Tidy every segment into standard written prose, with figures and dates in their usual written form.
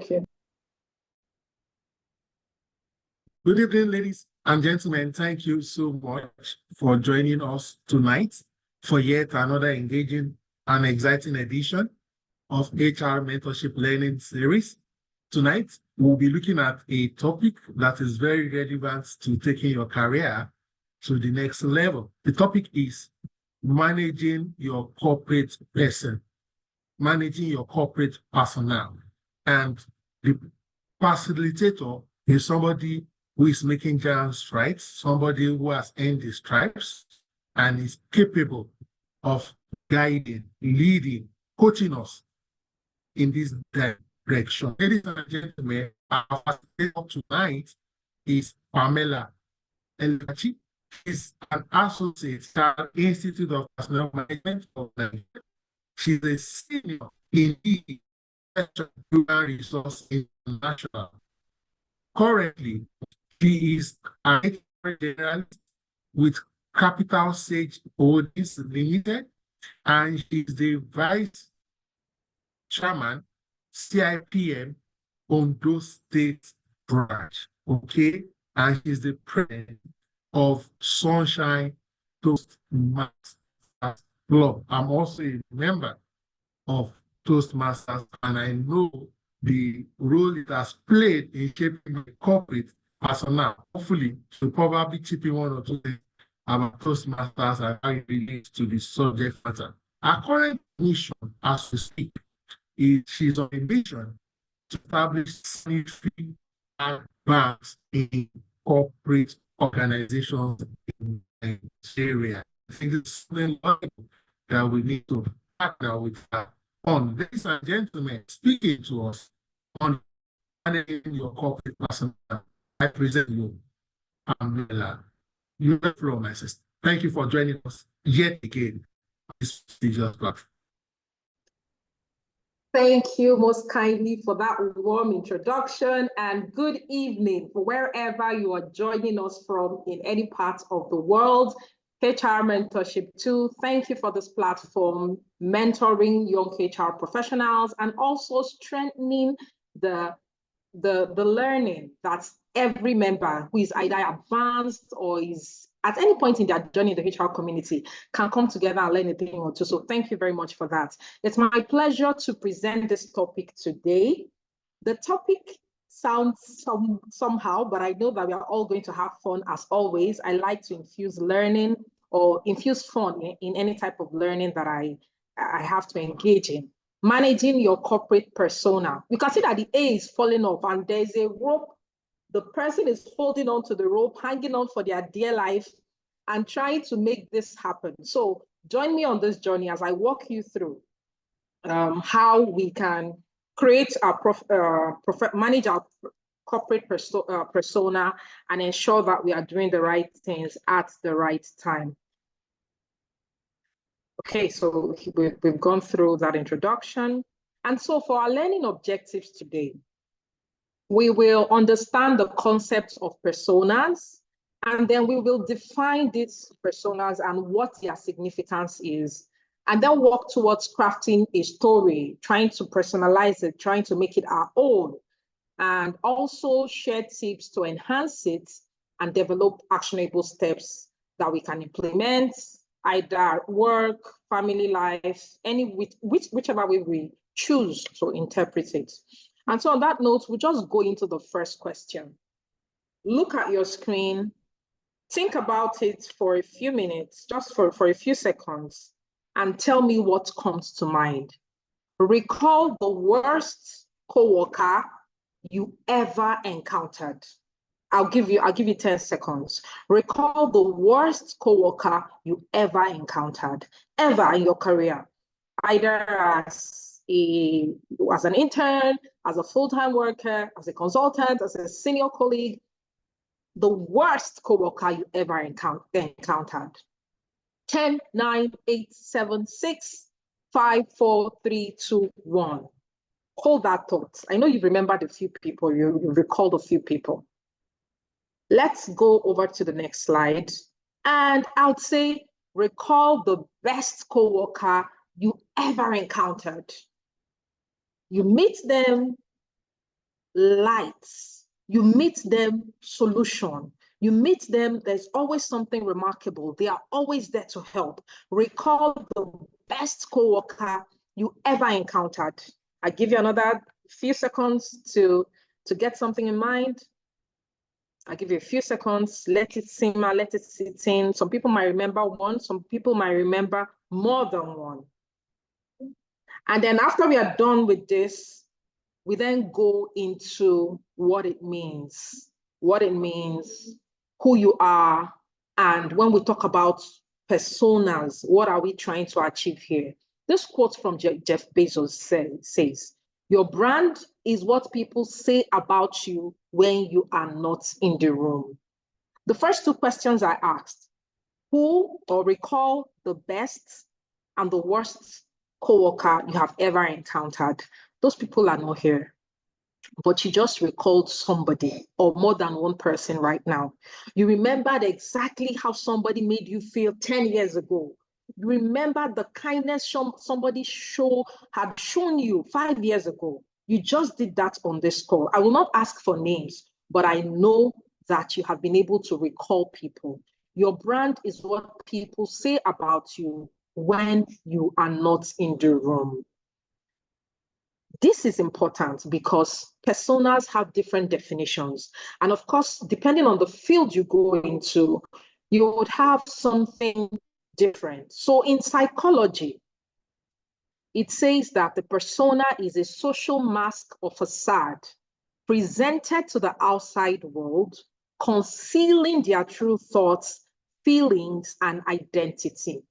Thank you. Good evening, ladies and gentlemen. Thank you so much for joining us tonight for yet another engaging and exciting edition of HR Mentorship Learning Series. Tonight, we'll be looking at a topic that is very relevant to taking your career to the next level. The topic is managing your corporate person, managing your corporate personnel. And the facilitator is somebody who is making giant strides, somebody who has earned the stripes and is capable of guiding, leading, coaching us in this direction. Ladies and gentlemen, our facilitator tonight is Pamela Elachi. She's an associate at Institute of Personnel Management of Nigeria. She's a senior in the Human Resource International. Currently, she is an HR generalist with Capital Sage Holdings Limited, and she is the vice chairman, CIPM, Ondo State branch. Okay, and she's the president of Sunshine Toastmasters Club. I'm also a member of Toastmasters, and I know the role it has played in shaping the corporate personnel. Hopefully, she'll probably chip in one or two things about Toastmasters and how it relates to the subject matter. Our current mission, as we speak, is she's on a mission to establish sanitary banks in corporate organizations in Nigeria. I think it's something that we need to partner with her on. Ladies and gentlemen, speaking to us on managing your corporate personnel, I present you, Pamela. You have the floor, my sister. Thank you for joining us yet again on this prestigious platform. Thank you most kindly for that warm introduction, and good evening for wherever you are joining us from in any part of the world. HR Mentorship 2, thank you for this platform, mentoring young HR professionals and also strengthening the learning that every member who is either advanced or is at any point in their journey in the HR community can come together and learn a thing or two. So thank you very much for that. It's my pleasure to present this topic today. The topic sounds somehow, but I know that we are all going to have fun as always. I like to infuse learning or infuse fun in any type of learning that I have to engage in. Managing your corporate persona. You can see that the A is falling off and there's a rope. The person is holding on to the rope, hanging on for their dear life and trying to make this happen. So join me on this journey as I walk you through how we can create our manage our corporate persona and ensure that we are doing the right things at the right time. Okay, so we've gone through that introduction. And so for our learning objectives today, we will understand the concepts of personas, and then we will define these personas and what their significance is, and then work towards crafting a story, trying to personalize it, trying to make it our own, and also share tips to enhance it and develop actionable steps that we can implement, either at work, family life, whichever way we choose to interpret it. And so on that note, we'll just go into the first question. Look at your screen, think about it for a few minutes, just for a few seconds, and tell me what comes to mind. Recall the worst coworker you ever encountered. I'll give you 10 seconds. Recall the worst coworker you ever encountered, ever in your career, either as an intern, as a full-time worker, as a consultant, as a senior colleague, the worst coworker you ever encountered. 10, 9, 8, 7, 6, 5, 4, 3, 2, 1. Hold that thought. I know you've remembered a few people, you recalled a few people. Let's go over to the next slide. And I would say, recall the best coworker you ever encountered. You meet them, light. You meet them, solution. You meet them, there's always something remarkable. They are always there to help. Recall the best coworker you ever encountered. I give you another few seconds to get something in mind. I'll give you a few seconds, let it simmer, let it sit in. Some people might remember one, some people might remember more than one. And then after we are done with this, we then go into what it means, who you are. And when we talk about personas, what are we trying to achieve here? This quote from Jeff Bezos says, your brand is what people say about you when you are not in the room. The first two questions I asked, who or recall the best and the worst coworker you have ever encountered? Those people are not here, but you just recalled somebody or more than one person right now. You remembered exactly how somebody made you feel 10 years ago. You remember the kindness somebody had shown you 5 years ago. You just did that on this call. I will not ask for names, but I know that you have been able to recall people. Your brand is what people say about you when you are not in the room. This is important because personas have different definitions. And of course, depending on the field you go into, you would have something different. So in psychology, it says that the persona is a social mask or facade presented to the outside world, concealing their true thoughts, feelings, and identity.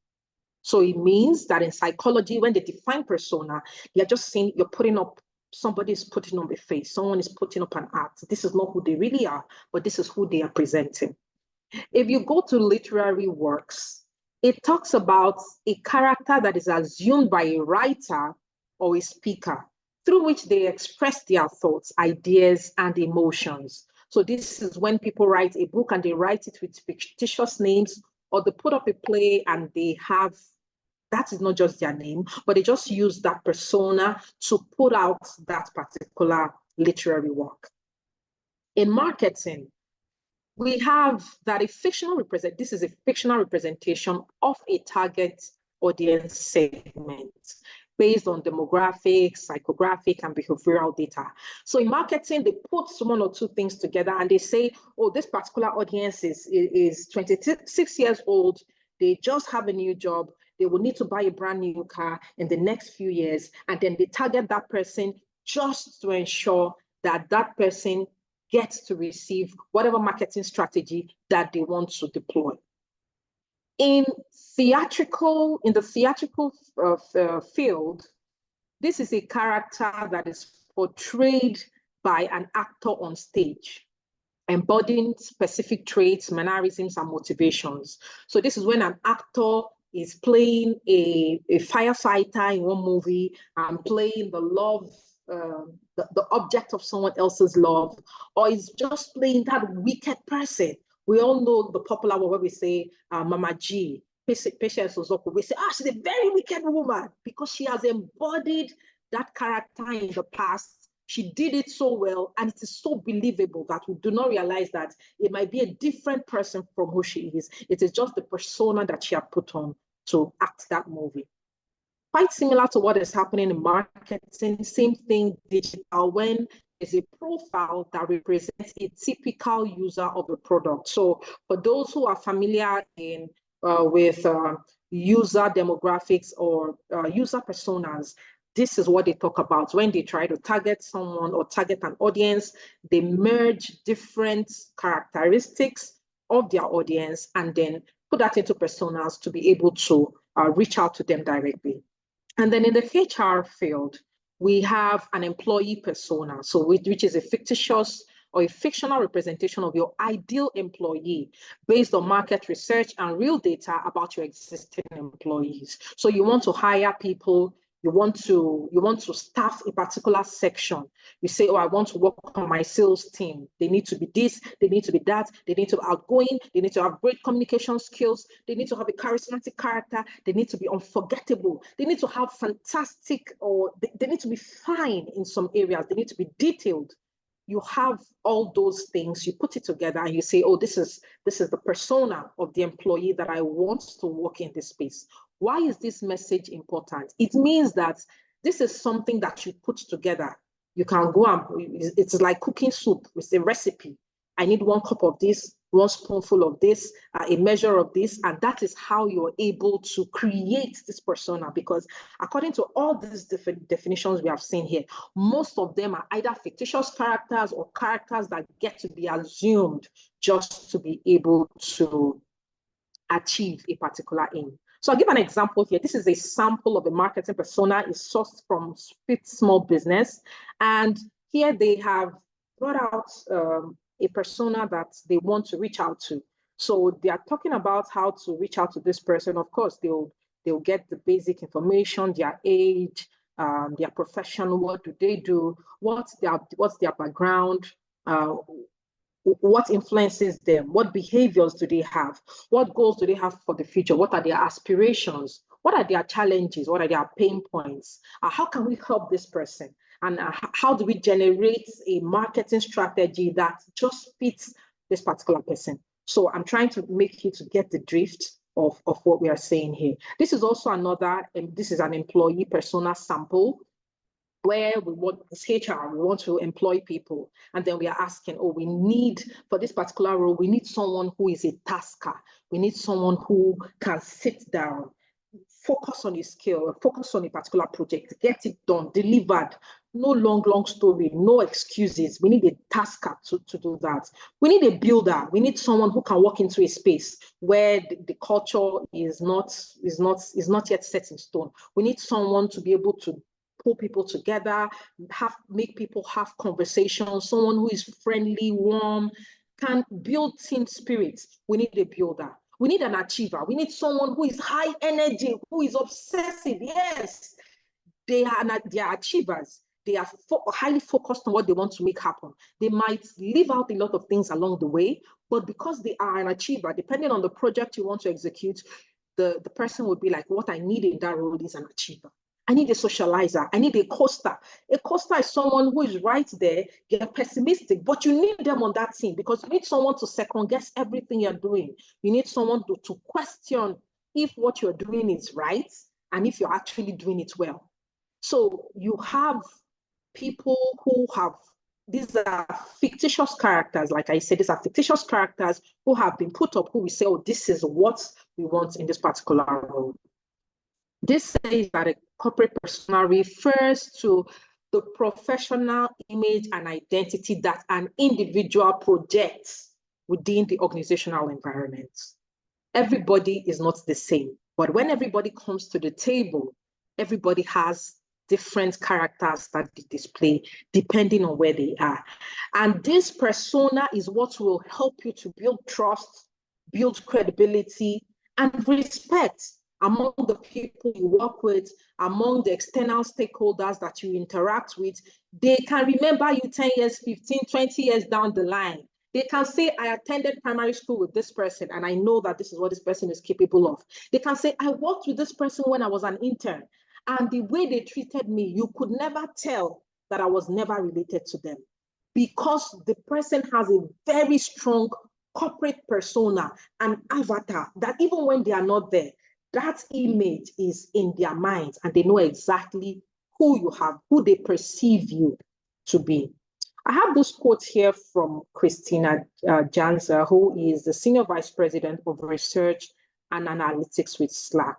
So it means that in psychology, when they define persona, they're just saying somebody is putting on a face, someone is putting up an act. This is not who they really are, but this is who they are presenting. If you go to literary works, it talks about a character that is assumed by a writer or a speaker through which they express their thoughts, ideas, and emotions. So this is when people write a book and they write it with fictitious names, or they put up a play and they have, that is not just their name, but they just use that persona to put out that particular literary work. In marketing, we have that this is a fictional representation of a target audience segment based on demographics, psychographic, and behavioral data. So in marketing, they put one or two things together and they say, oh, this particular audience is 26 years old. They just have a new job. They will need to buy a brand new car in the next few years. And then they target that person just to ensure that that person gets to receive whatever marketing strategy that they want to deploy. In the theatrical field, this is a character that is portrayed by an actor on stage, embodying specific traits, mannerisms, and motivations. So this is when an actor is playing a firefighter in one movie and playing the object of someone else's love, or is just playing that wicked person. We all know the popular one where we say, Mama G, Patience Ozoku. We say, she's a very wicked woman because she has embodied that character in the past. She did it so well, and it is so believable that we do not realize that it might be a different person from who she is. It is just the persona that she had put on to act that movie. Quite similar to what is happening in marketing, same thing digital, when there's a profile that represents a typical user of a product. So for those who are familiar with user demographics or user personas, this is what they talk about. When they try to target someone or target an audience, they merge different characteristics of their audience and then put that into personas to be able to reach out to them directly. And then in the HR field, we have an employee persona, so which is a fictitious or a fictional representation of your ideal employee based on market research and real data about your existing employees. So you want to hire people, you want to staff a particular section. You say, oh, I want to work on my sales team. They need to be this, they need to be that, they need to be outgoing, they need to have great communication skills, they need to have a charismatic character, they need to be unforgettable, they need to have fantastic, or they need to be fine in some areas, they need to be detailed. you have all those things, you put it together and you say, oh, this is the persona of the employee that I want to work in this space. Why is this message important? It means that this is something that you put together. You can go and, it's like cooking soup. It's a recipe. I need 1 cup of this, 1 spoonful of this, a measure of this, and that is how you're able to create this persona. Because according to all these different definitions we have seen here, most of them are either fictitious characters or characters that get to be assumed just to be able to achieve a particular aim. So I'll give an example here. This is a sample of a marketing persona. It's sourced from Fit Small Business. And here they have brought out a persona that they want to reach out to. So they are talking about how to reach out to this person. Of course, they'll get the basic information, their age, their profession, what do they do, what's their background, what influences them, what behaviors do they have, what goals do they have for the future, what are their aspirations, what are their challenges, what are their pain points, how can we help this person, and how do we generate a marketing strategy that just fits this particular person. So I'm trying to make you to get the drift of what we are saying here. This is also another, this is an employee persona sample, where we want, as HR, we want to employ people. And then we are asking, oh, we need, for this particular role, we need someone who is a tasker. We need someone who can sit down, focus on his skill, focus on a particular project, get it done, delivered. No long story, no excuses. We need a tasker to do that. We need a builder. We need someone who can walk into a space where the culture is not yet set in stone. We need someone to be able to pull people together, make people have conversations, someone who is friendly, warm, can build team spirit. We need a builder. We need an achiever. We need someone who is high energy, who is obsessive. Yes, they are achievers. They are highly focused on what they want to make happen. They might leave out a lot of things along the way, but because they are an achiever, depending on the project you want to execute, the person would be like, what I need in that role is an achiever. I need a socializer. I need a coaster. A coaster is someone who is right there, they're pessimistic, but you need them on that team because you need someone to second guess everything you're doing. You need someone to question if what you're doing is right and if you're actually doing it well. So you have people who have, these are fictitious characters. Like I said, these are fictitious characters who have been put up, who we say, oh, this is what we want in this particular role. This says that a corporate persona refers to the professional image and identity that an individual projects within the organizational environment. Everybody is not the same, but when everybody comes to the table, everybody has different characters that they display depending on where they are. And this persona is what will help you to build trust, build credibility, and respect among the people you work with, among the external stakeholders that you interact with. They can remember you 10 years, 15, 20 years down the line. They can say, I attended primary school with this person, and I know that this is what this person is capable of. They can say, I worked with this person when I was an intern, and the way they treated me, you could never tell that I was never related to them because the person has a very strong corporate persona and avatar that even when they are not there, that image is in their minds and they know exactly who you have, who they perceive you to be. I have this quote here from Christina Janza, who is the Senior Vice President of Research and Analytics with Slack.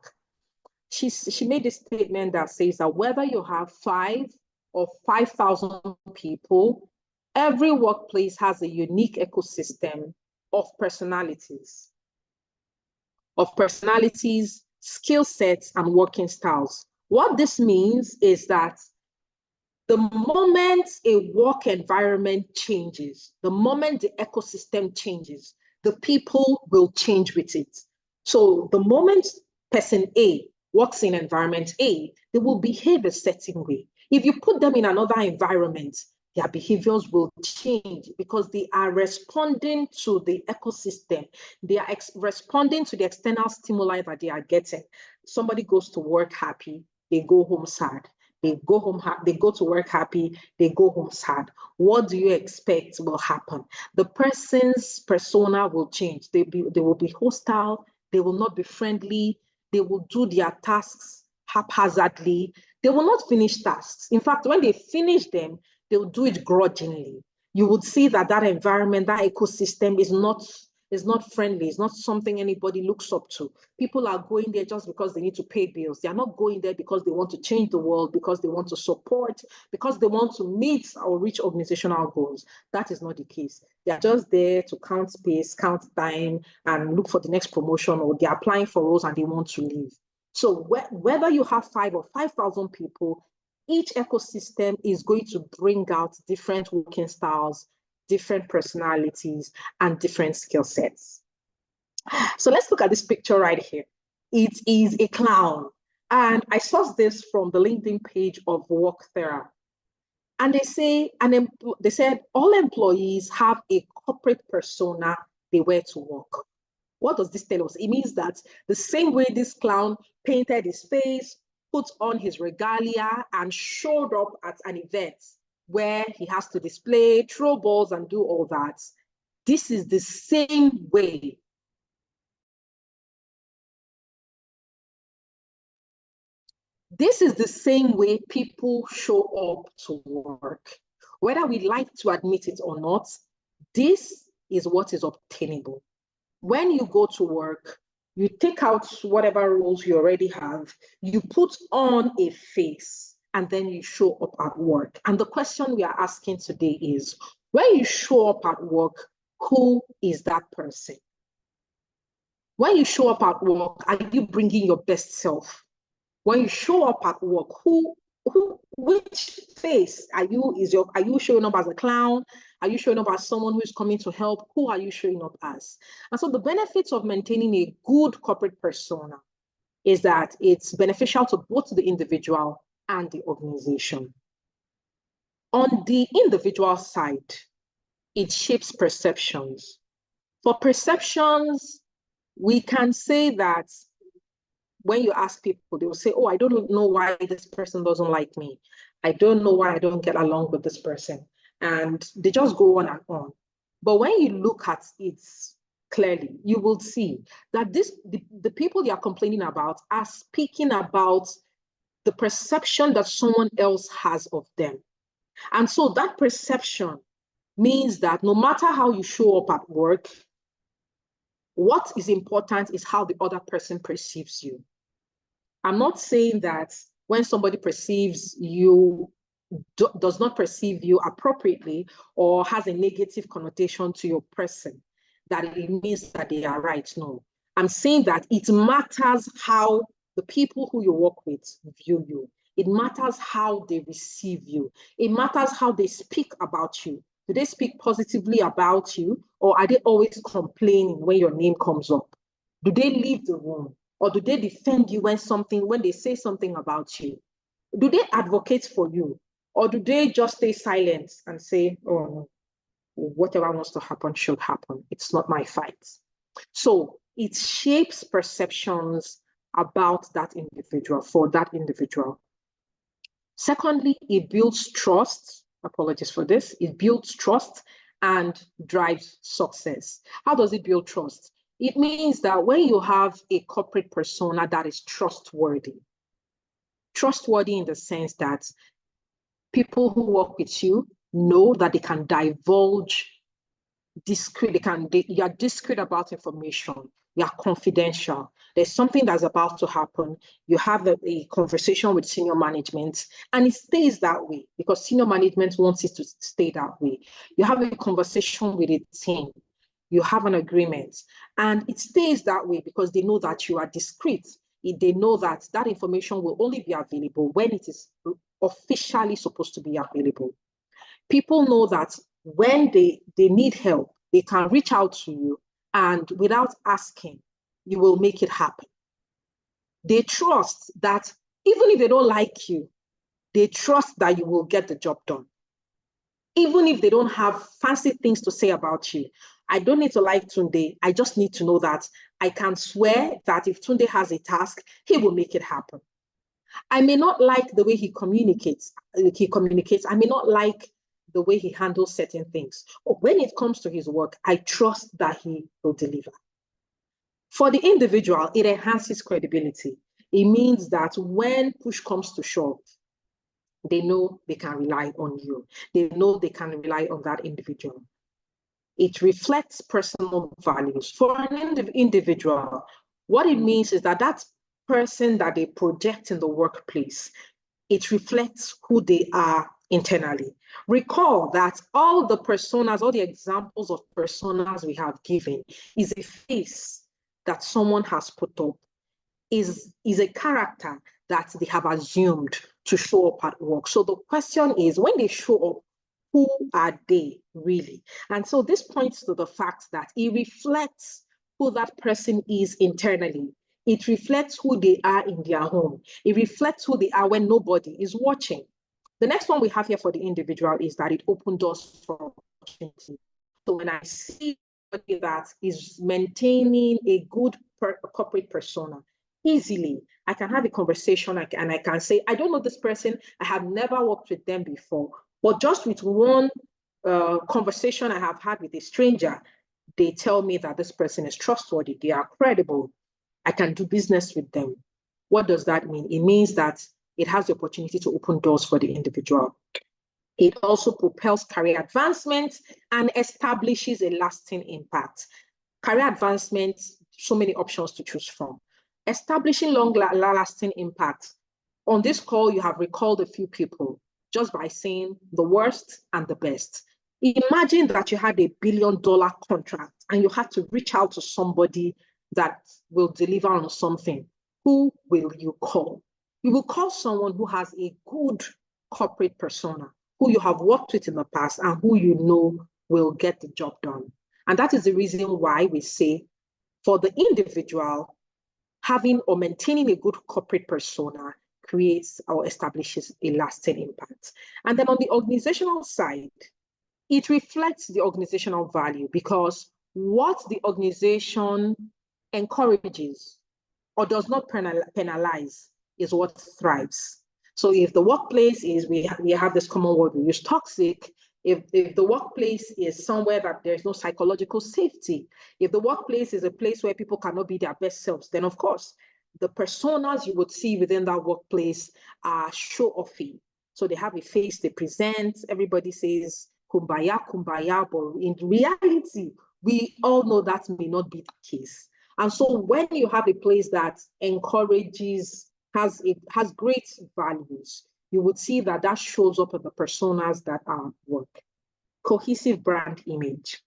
She made a statement that says that whether you have 5 or 5,000 people, every workplace has a unique ecosystem of personalities, skill sets, and working styles. What this means is that the moment a work environment changes, the moment the ecosystem changes, the people will change with it. So the moment person A works in environment A, they will behave a certain way. If you put them in another environment, their behaviors will change because they are responding to the ecosystem. They are responding to the external stimuli that they are getting. Somebody goes to work happy, they go home sad. They go home, they go to work happy, they go home sad. What do you expect will happen? The person's persona will change. They will be hostile. They will not be friendly. They will do their tasks haphazardly. They will not finish tasks. In fact, when they finish them, they will do it grudgingly. You would see that environment, that ecosystem is not friendly. It's not something anybody looks up to. People are going there just because they need to pay bills. They are not going there because they want to change the world, because they want to support, because they want to meet or reach organizational goals. That is not the case. They are just there to count space, count time, and look for the next promotion, or they're applying for roles and they want to leave. So whether you have 5 or 5,000 people, each ecosystem is going to bring out different working styles, different personalities, and different skill sets. So let's look at this picture right here. It is a clown. And I sourced this from the LinkedIn page of Workthera. And they said all employees have a corporate persona they wear to work. What does this tell us? It means that the same way this clown painted his face, put on his regalia, and showed up at an event where he has to display, throw balls, and do all that. This is the same way people show up to work. Whether we like to admit it or not, this is what is obtainable. When you go to work, you take out whatever roles you already have, you put on a face, and then you show up at work. And the question we are asking today is, when you show up at work, who is that person? When you show up at work, are you bringing your best self? When you show up at work, which face are you showing up as a clown? Are you showing up as someone who is coming to help? Who are you showing up as? And so the benefits of maintaining a good corporate persona is that it's beneficial to both the individual and the organization. On the individual side, it shapes perceptions. For perceptions, we can say that when you ask people, they will say, oh, I don't know why this person doesn't like me. I don't know why I don't get along with this person. And they just go on and on. But when you look at it clearly, you will see that the people they are complaining about are speaking about the perception that someone else has of them. And so that perception means that no matter how you show up at work, what is important is how the other person perceives you. I'm not saying that when somebody perceives you, does not perceive you appropriately or has a negative connotation to your person, that it means that they are right. No, I'm saying that it matters how the people who you work with view you. It matters how they receive you. It matters how they speak about you. Do they speak positively about you, or are they always complaining when your name comes up? Do they leave the room? Or do they defend you when they say something about you? Do they advocate for you? Or do they just stay silent and say, oh, whatever wants to happen should happen. It's not my fight. So it shapes perceptions about that individual, for that individual. Secondly, it builds trust. Apologies for this. It builds trust and drives success. How does it build trust? It means that when you have a corporate persona that is trustworthy in the sense that people who work with you know that they can divulge you are discreet about information, you are confidential. There's something that's about to happen. You have a conversation with senior management, and it stays that way because senior management wants it to stay that way. You have a conversation with a team. You have an agreement, and it stays that way because they know that you are discreet. They know that that information will only be available when it is officially supposed to be available. People know that when they need help, they can reach out to you, and without asking, you will make it happen. They trust that even if they don't like you, they trust that you will get the job done. Even if they don't have fancy things to say about you. I don't need to like Tunde. I just need to know that I can swear that if Tunde has a task, he will make it happen. I may not like the way he communicates. I may not like the way he handles certain things. But when it comes to his work, I trust that he will deliver. For the individual, it enhances credibility. It means that when push comes to shove, they know they can rely on you. They know they can rely on that individual. It reflects personal values. For an individual, what it means is that that person that they project in the workplace, it reflects who they are internally. Recall that all the personas, all the examples of personas we have given is a face that someone has put up, is a character that they have assumed to show up at work. So the question is, when they show up, who are they really? And so this points to the fact that it reflects who that person is internally. It reflects who they are in their home. It reflects who they are when nobody is watching. The next one we have here for the individual is that it opens doors for opportunity. So when I see somebody that is maintaining a good corporate persona, easily, I can have a conversation and I can say, I don't know this person, I have never worked with them before, but just with one conversation I have had with a stranger, they tell me that this person is trustworthy, they are credible, I can do business with them. What does that mean? It means that it has the opportunity to open doors for the individual. It also propels career advancement and establishes a lasting impact. Career advancement, so many options to choose from. Establishing long-lasting impact. On this call, you have recalled a few people just by saying the worst and the best. Imagine that you had $1 billion contract and you had to reach out to somebody that will deliver on something. Who will you call? You will call someone who has a good corporate persona, who you have worked with in the past and who you know will get the job done. And that is the reason why we say for the individual, having or maintaining a good corporate persona creates or establishes a lasting impact. And then on the organizational side, it reflects the organizational value because what the organization encourages or does not penalize is what thrives. So if the workplace is, we have this common word we use, toxic, if the workplace is somewhere that there's no psychological safety, if the workplace is a place where people cannot be their best selves, then of course, the personas you would see within that workplace are show-offy. So they have a face they present, everybody says, kumbaya, kumbaya, but in reality, we all know that may not be the case. And so when you have a place that encourages, has great values, you would see that that shows up in the personas that are at work. Cohesive brand image.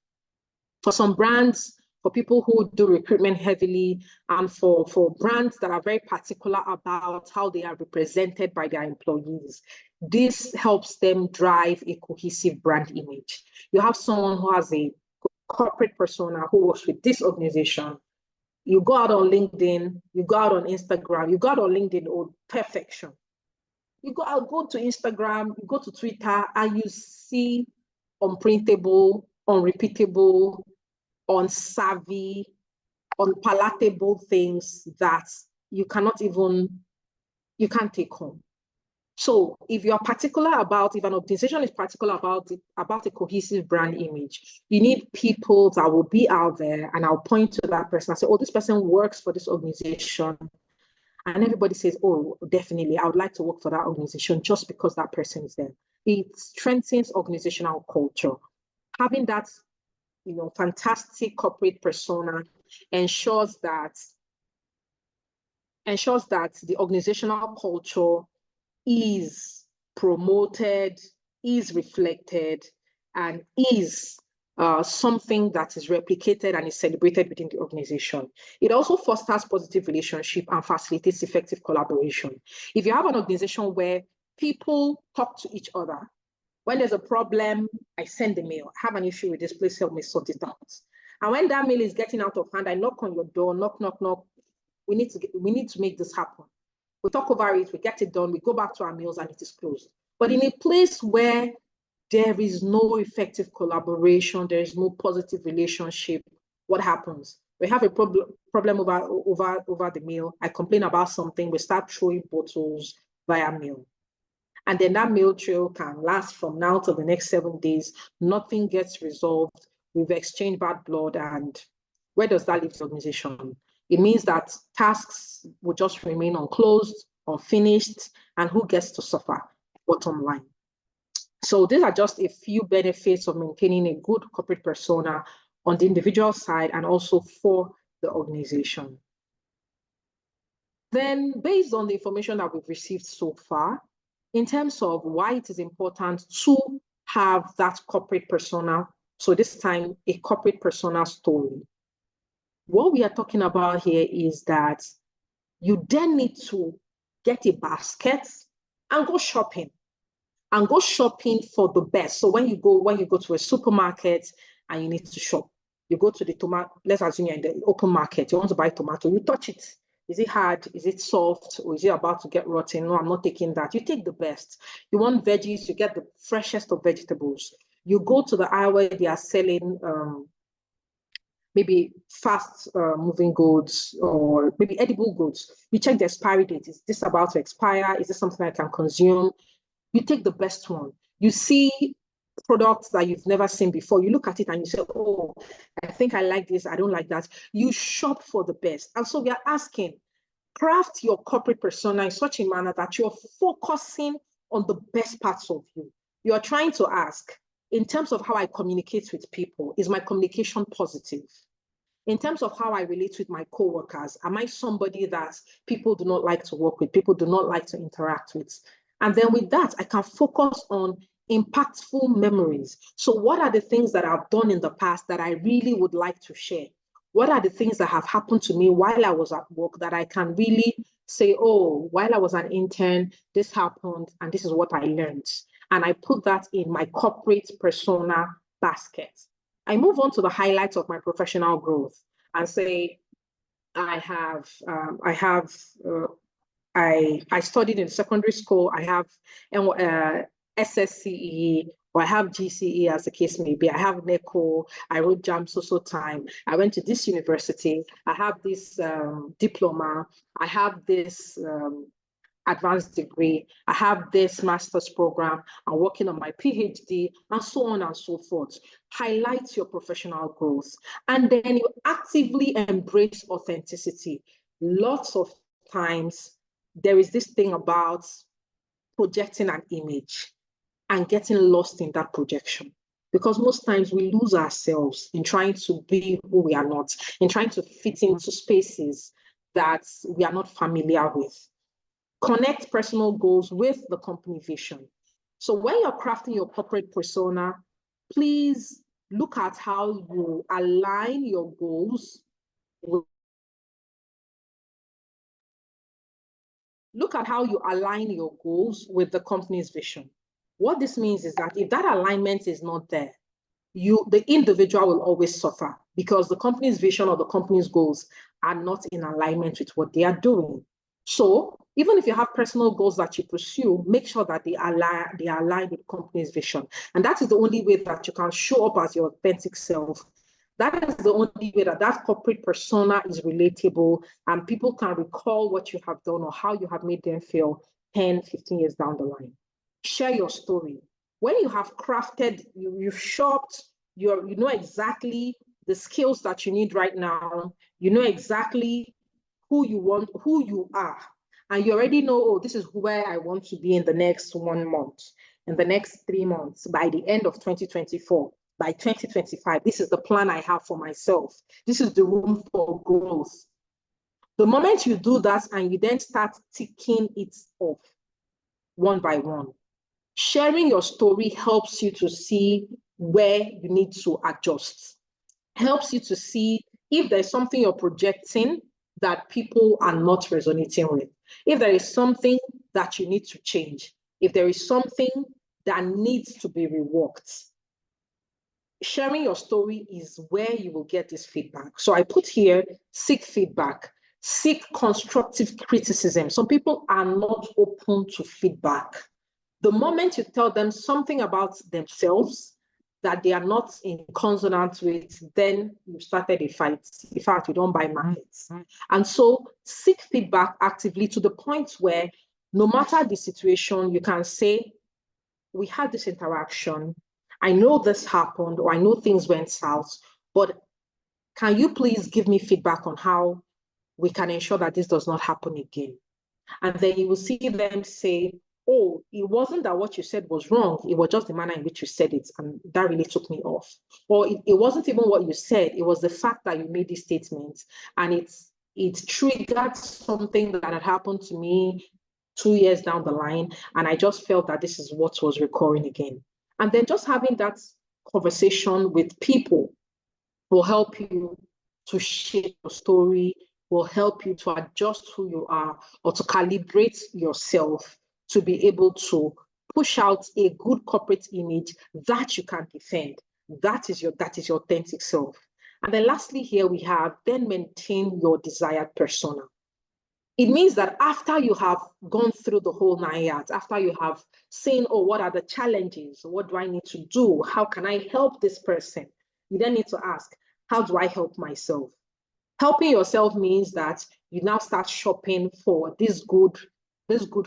For some brands, for people who do recruitment heavily, and for brands that are very particular about how they are represented by their employees, this helps them drive a cohesive brand image. You have someone who has a corporate persona who works with this organization. You go out on LinkedIn, you go out on Instagram, you go out on LinkedIn, oh, perfection. You go to Instagram, you go to Twitter, and you see unprintable, unrepeatable, unsavvy, unpalatable things that you can't take home. So if you're particular about, if an organization is particular about a cohesive brand image, you need people that will be out there, and I'll point to that person and say, oh, this person works for this organization. And everybody says, oh, definitely, I would like to work for that organization just because that person is there. It strengthens organizational culture. Having that, fantastic corporate persona ensures that the organizational culture is promoted, is reflected, and is something that is replicated and is celebrated within the organization. It also fosters positive relationship and facilitates effective collaboration. If you have an organization where people talk to each other, when there's a problem, I send a mail. I have an issue with this, please help me sort it out. And when that mail is getting out of hand, I knock on your door, knock, knock, knock. We need to make this happen. We talk over it, we get it done, we go back to our meals, and it is closed. But in a place where there is no effective collaboration, there is no positive relationship, what happens? We have a problem over the mail. I complain about something. We start throwing bottles via mail. And then that mail trail can last from now till the next 7 days. Nothing gets resolved. We've exchanged bad blood. And where does that leave the organization? It means that tasks will just remain unclosed, unfinished, and who gets to suffer? Bottom line. So these are just a few benefits of maintaining a good corporate persona on the individual side and also for the organization. Then, based on the information that we've received so far, in terms of why it is important to have that corporate persona, so this time a corporate persona story, what we are talking about here is that you then need to get a basket and go shopping. And go shopping for the best. So when you go to a supermarket and you need to shop, you go to the tomato, let's assume you're in the open market, you want to buy tomato, you touch it. Is it hard? Is it soft? Or is it about to get rotten? No, I'm not taking that. You take the best. You want veggies, you get the freshest of vegetables. You go to the aisle where they are selling maybe fast moving goods or maybe edible goods. You check the expiry date. Is this about to expire? Is this something I can consume? You take the best one. You see products that you've never seen before. You look at it and you say, oh, I think I like this. I don't like that. You shop for the best. And so we are asking, craft your corporate persona in such a manner that you're focusing on the best parts of you. You are trying to ask, in terms of how I communicate with people, is my communication positive? In terms of how I relate with my coworkers, am I somebody that people do not like to work with, people do not like to interact with? And then with that, I can focus on impactful memories. So what are the things that I've done in the past that I really would like to share? What are the things that have happened to me while I was at work that I can really say, oh, while I was an intern, this happened and this is what I learned. And I put that in my corporate persona basket. I move on to the highlights of my professional growth and say, I studied in secondary school. I have SSCE, or I have GCE as the case may be. I have NECO. I wrote JAM so time. I went to this university. I have this diploma. I have this advanced degree. I have this master's program. I'm working on my PhD, and so on and so forth. Highlight your professional growth. And then you actively embrace authenticity. Lots of times, there is this thing about projecting an image and getting lost in that projection. Because most times we lose ourselves in trying to be who we are not, in trying to fit into spaces that we are not familiar with. Connect personal goals with the company vision. So when you're crafting your corporate persona, please look at how you align your goals with the company's vision. What this means is that if that alignment is not there, the individual will always suffer because the company's vision or the company's goals are not in alignment with what they are doing. So even if you have personal goals that you pursue, make sure that they align with the company's vision. And that is the only way that you can show up as your authentic self. That is the only way that corporate persona is relatable and people can recall what you have done or how you have made them feel 10, 15 years down the line. Share your story. When you have crafted, you've shopped, you know exactly the skills that you need right now, you know exactly who you are, and you already know, oh, this is where I want to be in the next 1 month, in the next 3 months, by the end of 2024, by 2025, this is the plan I have for myself. This is the room for growth. The moment you do that and you then start ticking it off one by one, sharing your story helps you to see where you need to adjust, helps you to see if there's something you're projecting that people are not resonating with, if there is something that you need to change, if there is something that needs to be reworked. Sharing your story is where you will get this feedback. So I put here, seek feedback, seek constructive criticism. Some people are not open to feedback. The moment you tell them something about themselves that they are not in consonance with, then you started a fight. In fact, you don't buy markets. And so seek feedback actively to the point where no matter the situation, you can say, we had this interaction. I know this happened, or I know things went south, but can you please give me feedback on how we can ensure that this does not happen again? And then you will see them say, oh, it wasn't that what you said was wrong. It was just the manner in which you said it. And that really took me off. Or it wasn't even what you said. It was the fact that you made these statements. And it triggered something that had happened to me 2 years down the line. And I just felt that this is what was recurring again. And then just having that conversation with people will help you to shape your story, will help you to adjust who you are, or to calibrate yourself to be able to push out a good corporate image that you can defend. That is your authentic self. And then lastly, here we have, then maintain your desired persona. It means that after you have gone through the whole 9 yards, after you have seen, oh, what are the challenges? What do I need to do? How can I help this person? You then need to ask, how do I help myself? Helping yourself means that you now start shopping for these good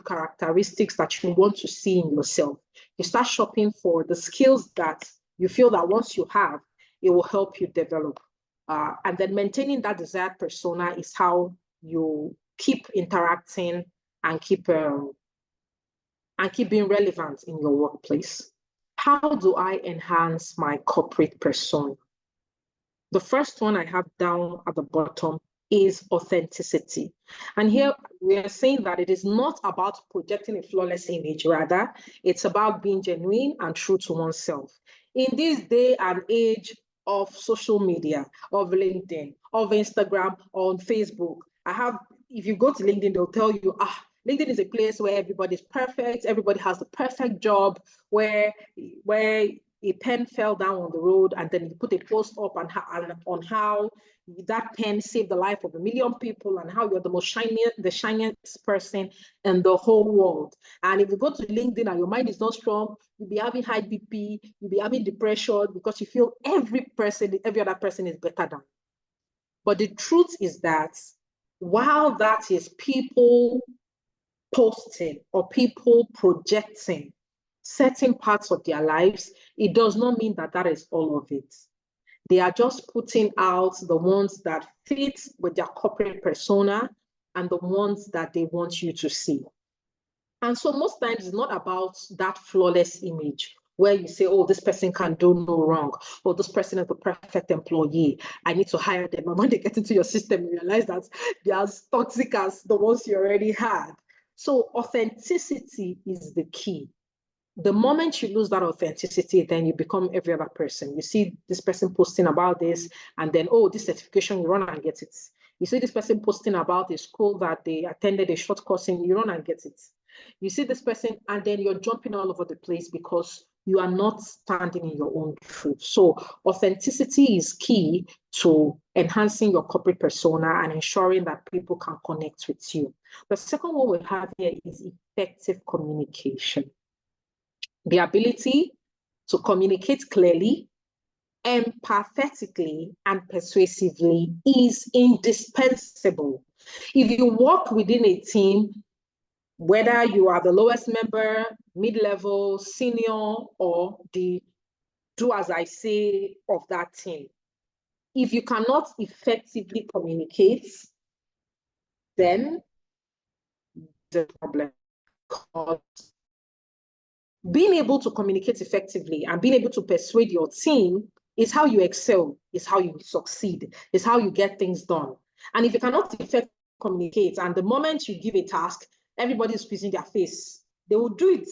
characteristics that you want to see in yourself. You start shopping for the skills that you feel that once you have, it will help you develop. And then maintaining that desired persona is how you keep interacting and keep being relevant in your workplace. How do I enhance my corporate persona? The first one I have down at the bottom is authenticity. And here we are saying that it is not about projecting a flawless image, rather, it's about being genuine and true to oneself. In this day and age of social media, of LinkedIn, of Instagram, on Facebook, if you go to LinkedIn, they'll tell you, LinkedIn is a place where everybody's perfect, everybody has the perfect job, where a pen fell down on the road, and then you put a post up on how that pen saved the life of 1 million people, and how you're the shiniest person in the whole world. And if you go to LinkedIn and your mind is not strong, you'll be having high BP, you'll be having depression, because you feel every other person is better than. But the truth is that while that is people posting or people projecting certain parts of their lives, it does not mean that that is all of it. They are just putting out the ones that fit with their corporate persona and the ones that they want you to see. And so most times it's not about that flawless image where you say, oh, this person can do no wrong, or this person is the perfect employee, I need to hire them. And when they get into your system, you realize that they are as toxic as the ones you already had. So authenticity is the key. The moment you lose that authenticity, then you become every other person. You see this person posting about this, and then, oh, this certification, you run and get it. You see this person posting about a school that they attended a short course in, you run and get it. You see this person, and then you're jumping all over the place because you are not standing in your own truth. So authenticity is key to enhancing your corporate persona and ensuring that people can connect with you. The second one we have here is effective communication. The ability to communicate clearly, empathetically, and persuasively is indispensable. If you work within a team, whether you are the lowest member, mid-level, senior, or the do as I say of that team, if you cannot effectively communicate, then the problem. Because being able to communicate effectively and being able to persuade your team is how you excel, is how you succeed, is how you get things done. And if you cannot effectively communicate, and the moment you give a task, everybody's squeezing their face, they will do it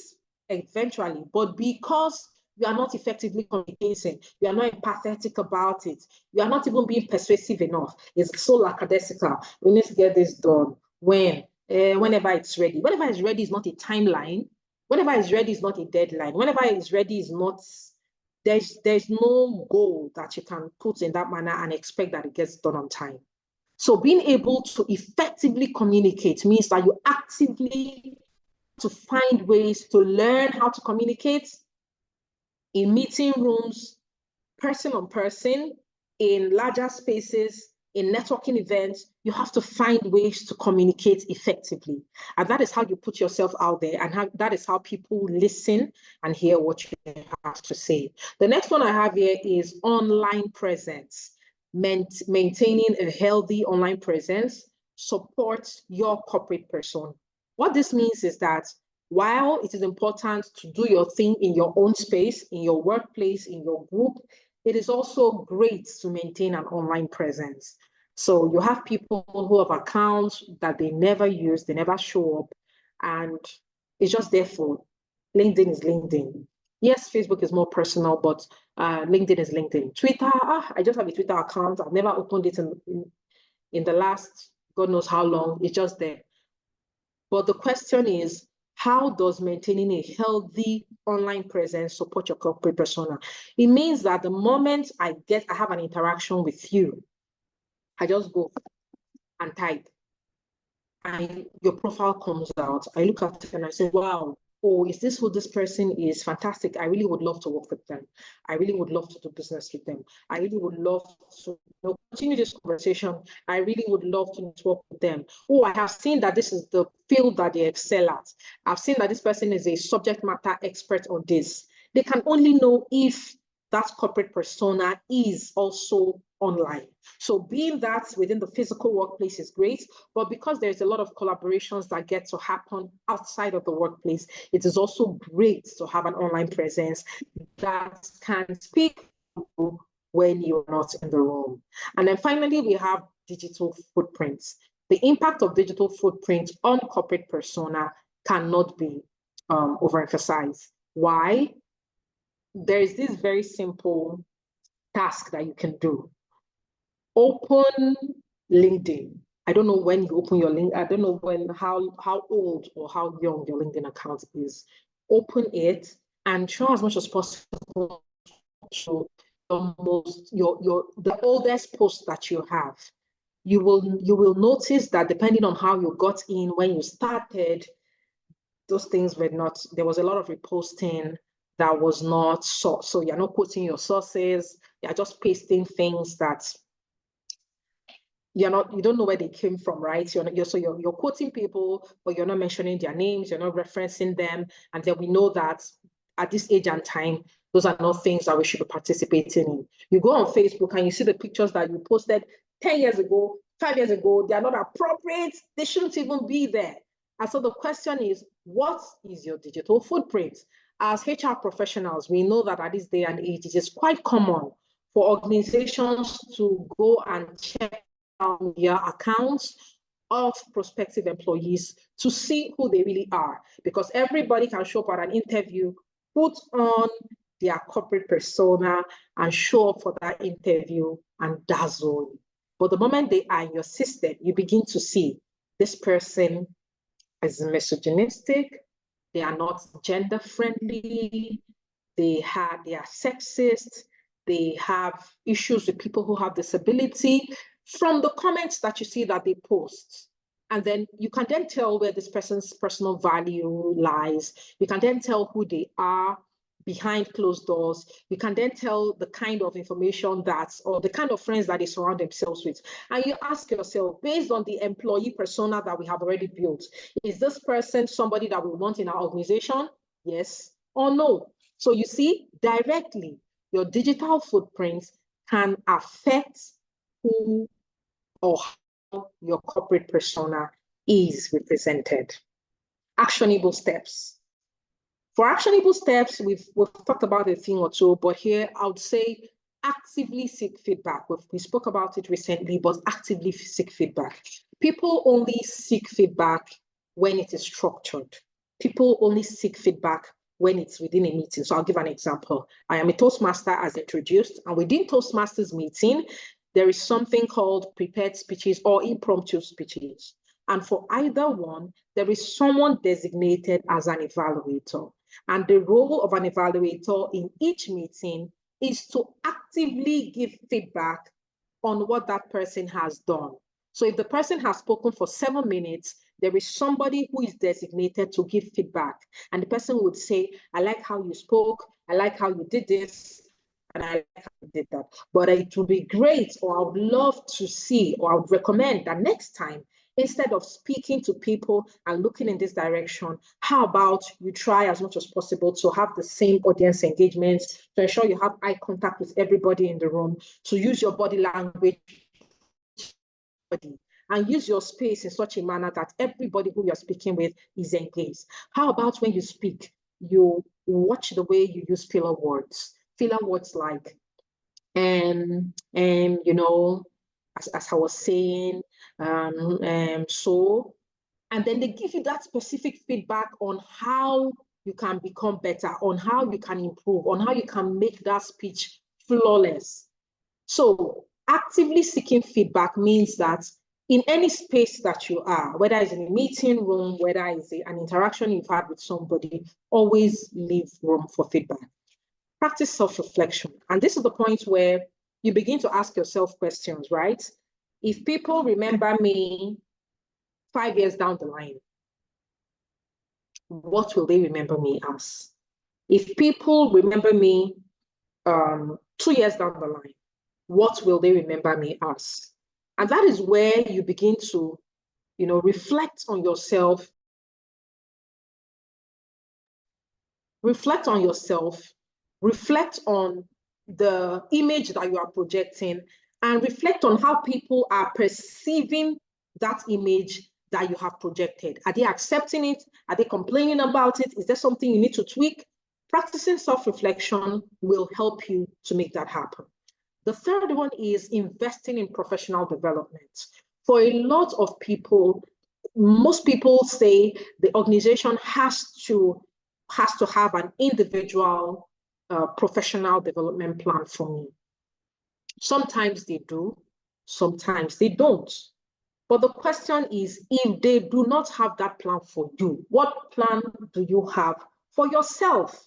eventually. But because you are not effectively communicating, you are not empathetic about it, you are not even being persuasive enough, it's so lackadaisical. We need to get this done whenever it's ready. Whenever it's ready is not a timeline. Whenever it's ready is not a deadline. Whenever it's ready is not, there's no goal that you can put in that manner and expect that it gets done on time. So being able to effectively communicate means that you actively to find ways to learn how to communicate in meeting rooms, person on person, in larger spaces, in networking events, you have to find ways to communicate effectively. And that is how you put yourself out there, and that is how people listen and hear what you have to say. The next one I have here is online presence. Maintaining a healthy online presence supports your corporate persona. What this means is that while it is important to do your thing in your own space, in your workplace, in your group, it is also great to maintain an online presence. So you have people who have accounts that they never use, they never show up, and it's just there for LinkedIn is LinkedIn. Yes, Facebook is more personal, but LinkedIn is LinkedIn. Twitter, I just have a Twitter account. I've never opened it in the last, God knows how long. It's just there. But the question is, how does maintaining a healthy online presence support your corporate persona? It means that the moment I have an interaction with you, I just go and type, and your profile comes out. I look at it and I say, wow, oh, is this who this person is? Fantastic. I really would love to work with them. I really would love to do business with them. I really would love to continue this conversation. I really would love to network with them. Oh, I have seen that this is the field that they excel at. I've seen that this person is a subject matter expert on this. They can only know if that corporate persona is also online. So being that within the physical workplace is great, but because there's a lot of collaborations that get to happen outside of the workplace, it is also great to have an online presence that can speak when you're not in the room. And then finally, we have digital footprints. The impact of digital footprint on corporate persona cannot be overemphasized. Why? There is this very simple task that you can do. Open LinkedIn. I don't know when you open your link. I don't know how old or how young your LinkedIn account is. Open it and try as much as possible to the oldest post that you have. You will notice that depending on how you got in when you started, those things were not. There was a lot of reposting that was not sourced. So you're not quoting your sources. You're just pasting things that you don't know where they came from, right? You're quoting people, but you're not mentioning their names, you're not referencing them. And then we know that at this age and time, those are not things that we should be participating in. You go on Facebook and you see the pictures that you posted 10 years ago, 5 years ago, they are not appropriate, they shouldn't even be there. And so the question is, what is your digital footprint? As HR professionals, we know that at this day and age, it is quite common for organizations to go and check their accounts of prospective employees to see who they really are, because everybody can show up at an interview, put on their corporate persona and show up for that interview and dazzle. But the moment they are in your system, you begin to see this person is misogynistic, they are not gender friendly, they are sexist, they have issues with people who have disability, from the comments that you see that they post. And then you can then tell where this person's personal value lies. You can then tell who they are behind closed doors. You can then tell the kind of information or the kind of friends that they surround themselves with. And you ask yourself, based on the employee persona that we have already built, is this person somebody that we want in our organization? Yes or no? So you see, directly, your digital footprint can affect who or how your corporate persona is represented. Actionable steps. For actionable steps, we've talked about a thing or two, but here I would say actively seek feedback. We spoke about it recently, but actively seek feedback. People only seek feedback when it is structured. People only seek feedback when it's within a meeting. So I'll give an example. I am a Toastmaster as introduced, and within Toastmasters meeting, there is something called prepared speeches or impromptu speeches. And for either one, there is someone designated as an evaluator. And the role of an evaluator in each meeting is to actively give feedback on what that person has done. So if the person has spoken for 7 minutes, there is somebody who is designated to give feedback. And the person would say, I like how you spoke, I like how you did this, and I like did that. But it would be great, or I would love to see, or I would recommend that next time, instead of speaking to people and looking in this direction, how about you try as much as possible to have the same audience engagement, to ensure you have eye contact with everybody in the room, to use your body language and use your space in such a manner that everybody who you're speaking with is engaged. How about when you speak, you watch the way you use filler words? Filler words like, you know, as I was saying, so, and then they give you that specific feedback on how you can become better, on how you can improve, on how you can make that speech flawless. So actively seeking feedback means that in any space that you are, whether it's in a meeting room, whether it's an interaction you've had with somebody, always leave room for feedback. Practice self-reflection. And this is the point where you begin to ask yourself questions, right? If people remember me 5 years down the line, what will they remember me as? If people remember me 2 years down the line, what will they remember me as? And that is where you begin to, reflect on yourself, reflect on the image that you are projecting, and reflect on how people are perceiving that image that you have projected. Are they accepting it? Are they complaining about it? Is there something you need to tweak? Practicing self-reflection will help you to make that happen. The third one is investing in professional development. For a lot of people, most people say the organization has to have an individual professional development plan for me. Sometimes they do, sometimes they don't. But the question is, if they do not have that plan for you, what plan do you have for yourself?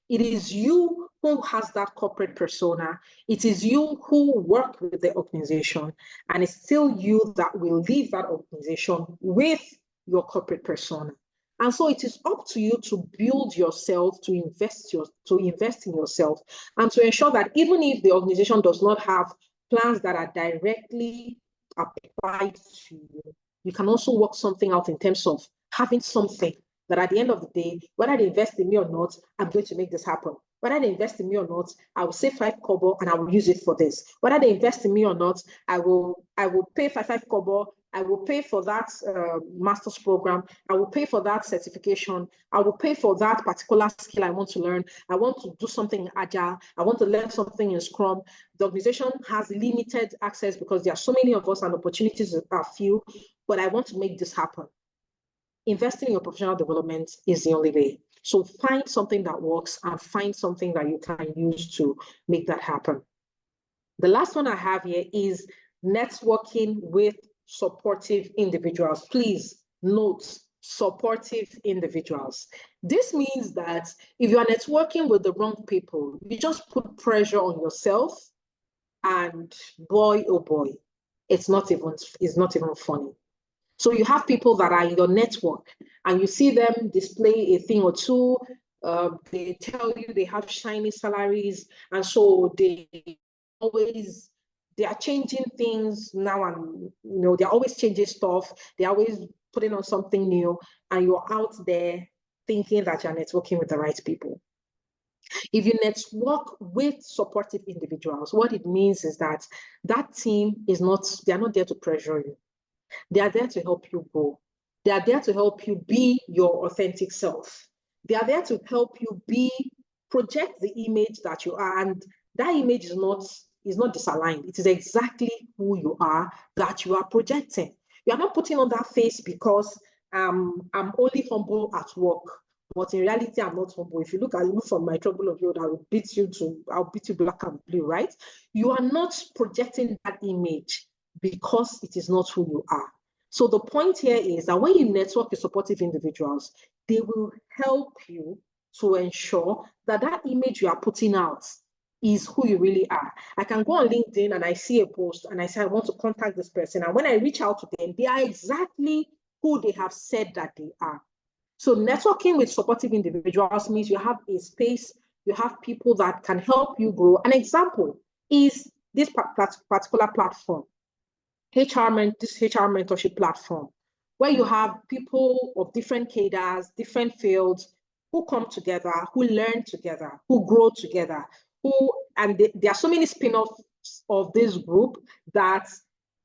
It is you who has that corporate persona. It is you who work with the organization, and it's still you that will leave that organization with your corporate persona. And so it is up to you to build yourself, to invest in yourself, and to ensure that even if the organization does not have plans that are directly applied to you, you can also work something out in terms of having something that at the end of the day, whether they invest in me or not, I'm going to make this happen. Whether they invest in me or not, I will save 5 kobo and I will use it for this. Whether they invest in me or not, I will pay 5 kobo. I will pay for that master's program. I will pay for that certification. I will pay for that particular skill I want to learn. I want to do something in Agile. I want to learn something in Scrum. The organization has limited access because there are so many of us and opportunities are few, but I want to make this happen. Investing in your professional development is the only way. So find something that works and find something that you can use to make that happen. The last one I have here is networking with supportive individuals. Please note, supportive individuals. This means that if you are networking with the wrong people, you just put pressure on yourself, and boy, oh boy, it's not even funny. So you have people that are in your network and you see them display a thing or two. They tell you they have shiny salaries, and so they are changing things now, and they're always changing stuff. They're always putting on something new, and you're out there thinking that you're networking with the right people. If you network with supportive individuals, what it means is that team they're not there to pressure you. They are there to help you grow. They are there to help you be your authentic self. They are there to help you project the image that you are. And that image is not disaligned. It is exactly who you are that you are projecting. You are not putting on that face because I'm only humble at work. But in reality, I'm not humble. If you look from my trouble of road, I'll beat you black and blue, right? You are not projecting that image because it is not who you are. So the point here is that when you network with supportive individuals, they will help you to ensure that image you are putting out is who you really are. I can go on LinkedIn and I see a post and I say, I want to contact this person. And when I reach out to them, they are exactly who they have said that they are. So networking with supportive individuals means you have a space, you have people that can help you grow. An example, is this particular platform, this HR mentorship platform, where you have people of different cadres, different fields, who come together, who learn together, who grow together, there are so many spin-offs of this group that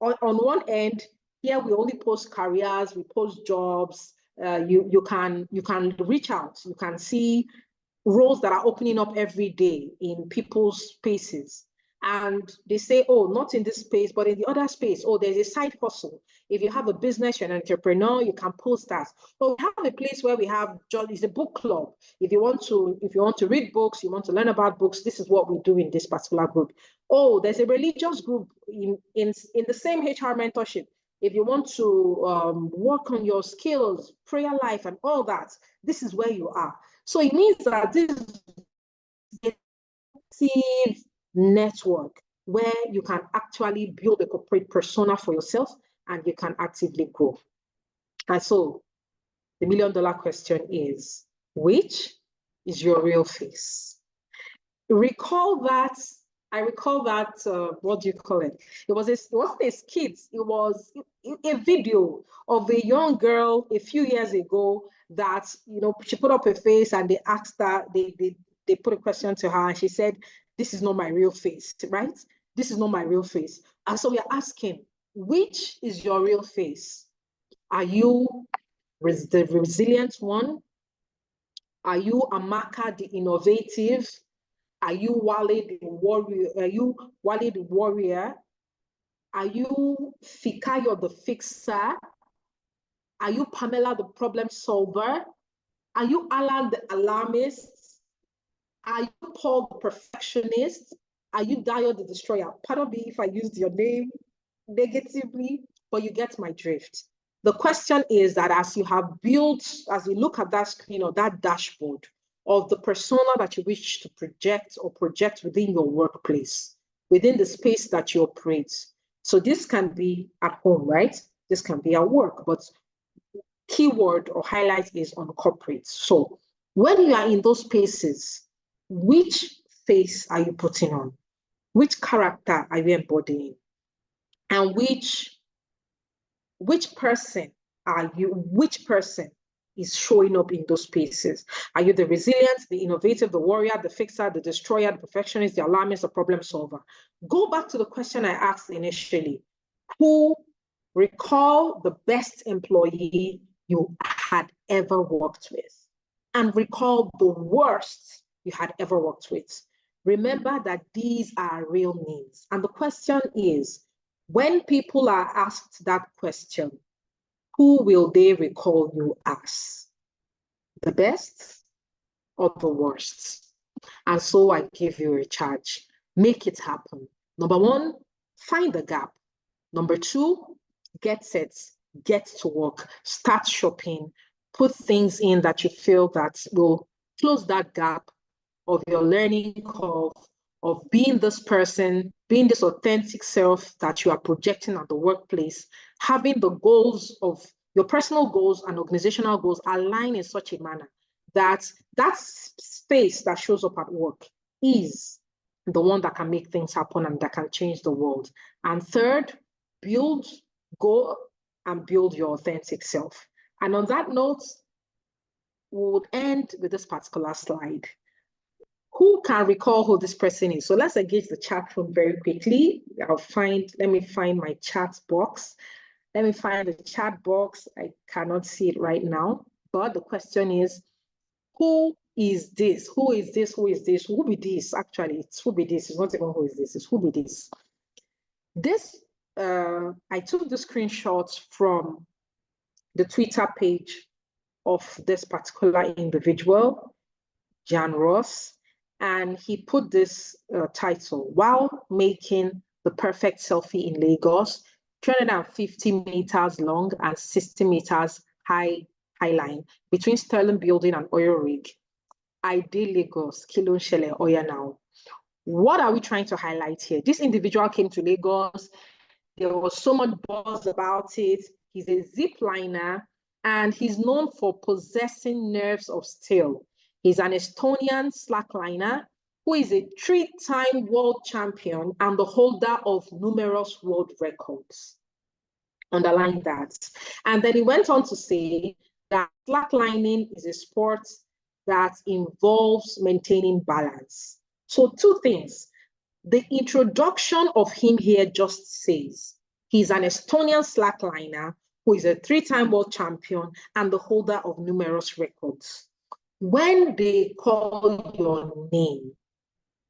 on one end, here we only post careers, we post jobs, you can reach out, you can see roles that are opening up every day in people's spaces. And they say, oh, not in this space, but in the other space. Oh, there's a side hustle. If you have a business, you're an entrepreneur, you can post that. Oh, we have a place where we have, it's a book club. If you want to read books, you want to learn about books, this is what we do in this particular group. Oh, there's a religious group in the same HR mentorship. If you want to work on your skills, prayer life, and all that, this is where you are. So it means that this is a network where you can actually build a corporate persona for yourself and you can actively grow. And so the $1 million question is, which is your real face? I recall that, what do you call it? It wasn't a skit, it was a video of a young girl a few years ago that, she put up her face and they asked her, they put a question to her and she said, this is not my real face, right? This is not my real face. And so we are asking, which is your real face? Are you the resilient one? Are you Amaka, the innovative? Are you Wale the warrior? Are you Wale the warrior? Are you Fikayo the fixer? Are you Pamela the problem solver? Are you Alan the alarmist? Are you Paul the perfectionist? Are you Dio the destroyer? Pardon me if I used your name negatively, but you get my drift. The question is that as you look at that screen or that dashboard of the persona that you wish to project within your workplace, within the space that you operate. So this can be at home, right? This can be at work, but keyword or highlight is on corporate. So when you are in those spaces, which face are you putting on? Which character are you embodying? And which person are you? Which person is showing up in those spaces? Are you the resilient, the innovative, the warrior, the fixer, the destroyer, the perfectionist, the alarmist, the problem solver? Go back to the question I asked initially. Recall the best employee you had ever worked with, and recall the worst you had ever worked with. Remember that these are real names. And the question is, when people are asked that question, who will they recall you as? The best or the worst? And so I give you a charge. Make it happen. Number one, find the gap. Number two, get set, get to work, start shopping, put things in that you feel that will close that gap of your learning curve, of being this person, being this authentic self that you are projecting at the workplace, having the goals of your personal goals and organizational goals align in such a manner that that space that shows up at work is the one that can make things happen and that can change the world. And third, go and build your authentic self. And on that note, we would end with this particular slide. Who can recall who this person is? So let's engage the chat room very quickly. Let me find my chat box. Let me find the chat box. I cannot see it right now, but the question is, who is this? Who is this? Who is this? Who be this? Actually, it's who be this. It's not even who is this, it's who be this. I took the screenshots from the Twitter page of this particular individual, Jan Ross, and he put this title, while making the perfect selfie in Lagos, 350 meters long and 60 meters high line between Sterling Building and Oil Rig. Ideal Lagos, Kilo Shele Oya now. What are we trying to highlight here? This individual came to Lagos. There was so much buzz about it. He's a zip liner and he's known for possessing nerves of steel. He's an Estonian slackliner who is a three-time world champion and the holder of numerous world records. Underline that. And then he went on to say that slacklining is a sport that involves maintaining balance. So two things. The introduction of him here just says he's an Estonian slackliner who is a three-time world champion and the holder of numerous records. When they call your name,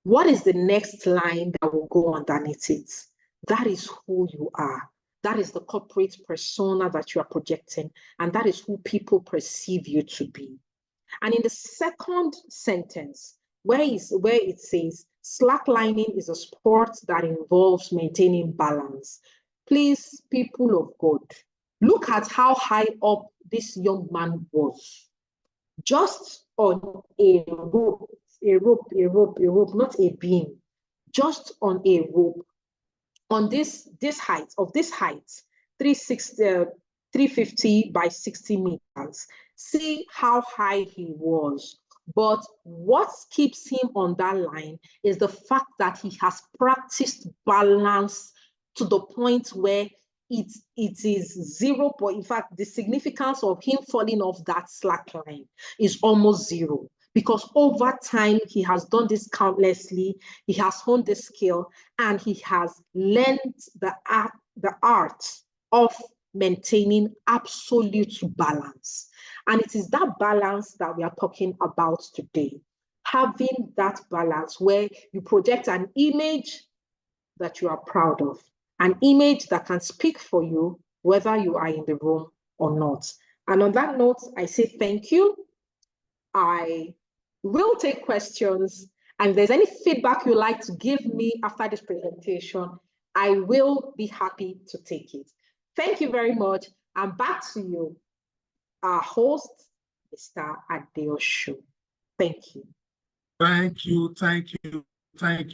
what is the next line that will go underneath it? That is who you are. That is the corporate persona that you are projecting, and that is who people perceive you to be. And in the second sentence, where it says, slacklining is a sport that involves maintaining balance. Please, people of God, look at how high up this young man was. Just on a rope, not a beam, just on a rope, on this height, 350 by 60 meters. See how high he was. But what keeps him on that line is the fact that he has practiced balance to the point where it is 0. In fact, the significance of him falling off that slack line is almost 0. Because over time, he has done this countlessly, he has honed the skill, and he has learned the art of maintaining absolute balance. And it is that balance that we are talking about today. Having that balance where you project an image that you are proud of, an image that can speak for you, whether you are in the room or not. And on that note, I say thank you. I will take questions, and if there's any feedback you'd like to give me after this presentation, I will be happy to take it. Thank you very much, and back to you, our host, Mr. Adeosho. Thank you. Thank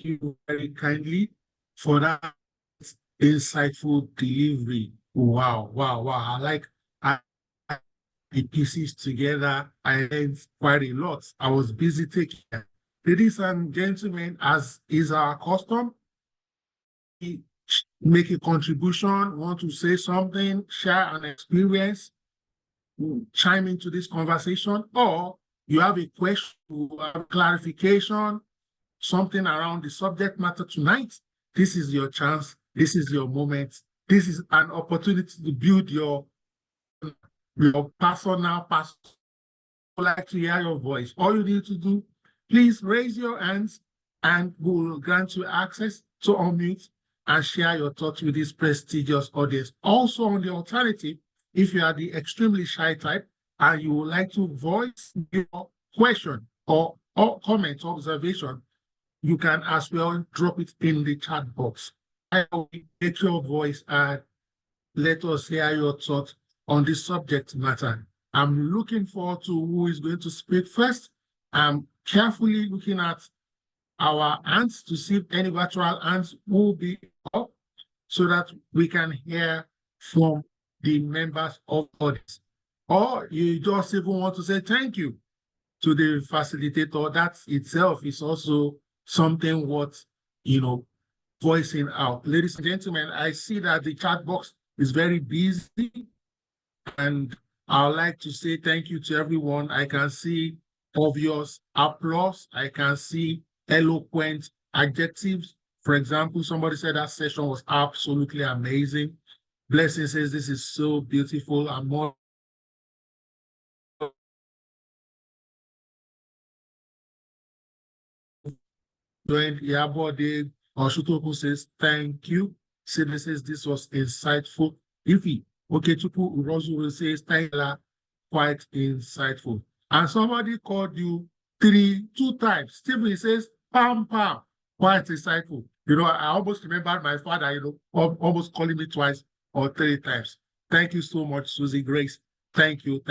you very kindly for that insightful delivery. Wow. I like the pieces together. I learned quite a lot. I was busy taking care. Ladies and gentlemen, as is our custom, make a contribution, want to say something, share an experience, chime into this conversation, or you have a question, a clarification, something around the subject matter tonight, this is your chance. This is your moment. This is an opportunity to build your personal. I'd like to hear your voice. All you need to do, please raise your hands and we will grant you access to unmute and share your thoughts with this prestigious audience. Also, on the alternative, if you are the extremely shy type and you would like to voice your question or comment, observation, you can as well drop it in the chat box. I will take your voice and let us hear your thoughts on this subject matter. I'm looking forward to who is going to speak first. I'm carefully looking at our hands to see if any virtual hands will be up so that we can hear from the members of the audience. Or you just even want to say thank you to the facilitator. That itself is also something worth, voicing out. Ladies and gentlemen, I see that the chat box is very busy, and I'd like to say thank you to everyone. I can see obvious applause. I can see eloquent adjectives. For example, somebody said that session was absolutely amazing. Blessing says this is so beautiful. I'm more joined Yabode or Shutoku says thank you. Sidney says this was insightful. Ify Okechuku Urozu will say thank you, quite insightful. And somebody called you two times. Stephen says pam, quite insightful. I almost remembered my father, almost calling me twice or 3 times. Thank you so much, Susie Grace. Thank you.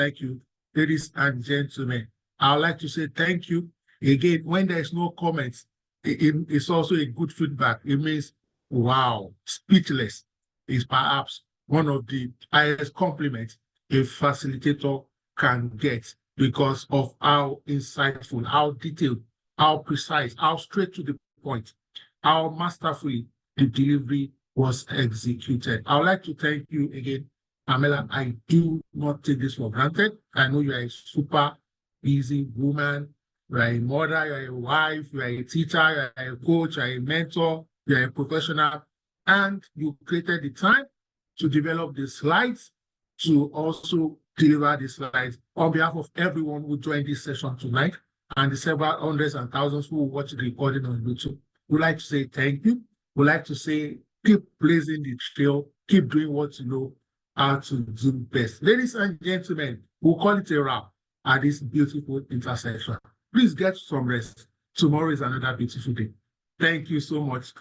Ladies and gentlemen, I would like to say thank you. Again, when there's no comments, it's also a good feedback. It means, wow, speechless is perhaps one of the highest compliments a facilitator can get because of how insightful, how detailed, how precise, how straight to the point, how masterfully the delivery was executed. I would like to thank you again, Pamela. I do not take this for granted. I know you are a super busy woman. You are a mother, you are a wife, you are a teacher, you are a coach, you are a mentor, you are a professional, and you created the time to develop the slides, to also deliver the slides on behalf of everyone who joined this session tonight and the several hundreds and thousands who will watch the recording on YouTube. We'd like to say thank you. We'd like to say keep blazing the trail, keep doing what you know how to do best. Ladies and gentlemen, we'll call it a wrap at this beautiful intersection. Please get some rest. Tomorrow is another beautiful day. Thank you so much.